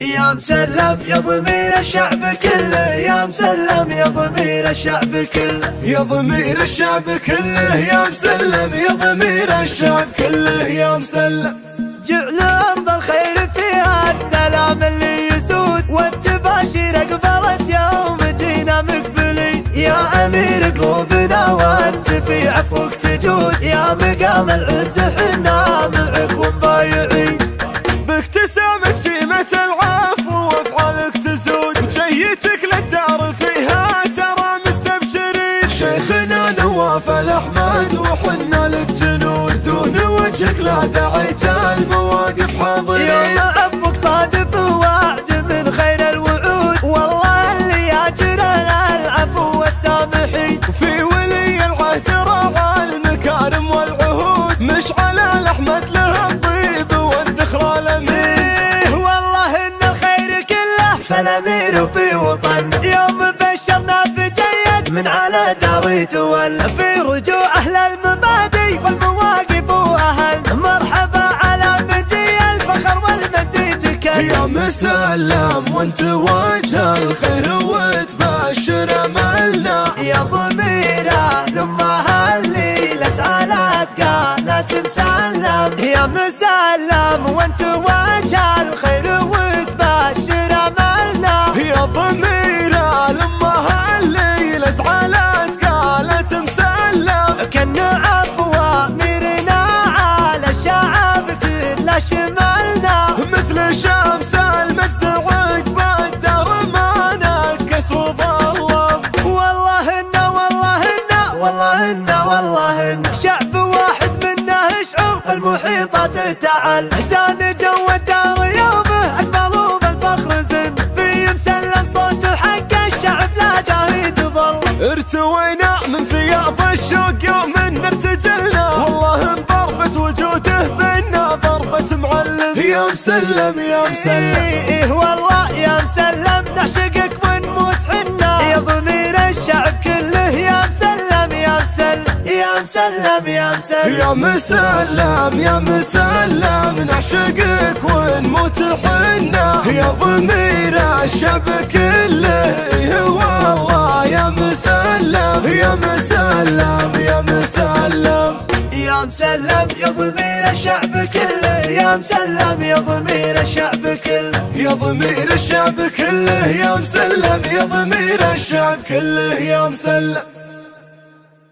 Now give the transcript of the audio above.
يا مسلم يا ضمير الشعب كله، يا مسلم يا ضمير الشعب كله، يا ضمير الشعب كله يا مسلم، يا ضمير الشعب كله يا مسلم. جعل أفضل خير فيها السلام اللي يسود، والتباشير أقبلت يوم جينا مقبلين. يا أمير قلوبنا وأنت في عفوك تجود، يا مقام العز حنا معك ومبايعين. بك تسامت شيمة العفو وافعالك تزود، وجيتك للدار فيها ترى مستبشرين. شيخنا نواف الأحمد وحنا لك جنود، دون وجهك لا دعيت المواقف حاضرين. يوم عفوك صادف وعد من خير الوعود، والله اللي ياجرنا العفو والسامحين. في ولي العهد راعى المكارم والعهود، مشعل الأحمد له الطيب والذخرى الأمين. والله إن الخير كله فالأمير في وطن، يوم بشرنا بجيد من على دار يتولى. في رجوع أهل المبادئ والمواقف وأهل، مرحبا على مجيء الفخر والمجد تكلم. يا مسلم وانت وجه الخير وتبشر أملنا، يا ضميره لأمها اللي الأسعالات قالت مسلم. يا مسلم وانت وجه الخير وتبشر أملنا، يا ضميره لأمها اللي الأسعالات قالت مسلم. كن عفو أميرنا على الشعب كله شملنا، مثل شمس المجد عقب الدار ما نكس وظلم. والله إنه والله إنه والله إنه والله إنه شعب واحد منا شعوب المحيطات تعال. حسان جو الدار يومه أكمل بالفخر زن، في مسلم صوت حق الشعب لا جاهي تظل. ارتوينا من فياض الشوق يوم ارتجلنا، والله انضربت وجوده بينا ضربة معلم. يا مسلم يا مسلم إيه والله يا مسلم نعشقك ونموت حنا، يا ضمير الشعب كله يا مسلم يا مسلم يا مسلم يا مسلم. يا مسلم يا مسلم نعشقك ونموت حنا، يا ضمير الشعب كله. والله يا مسلم يا مسلم يا مسلم. يا مسلم يا ضمير الشعب كله، يا مسلم يا ضمير الشعب كله، يا ضمير الشعب كله يا مسلم، يا ضمير الشعب كله يا مسلم.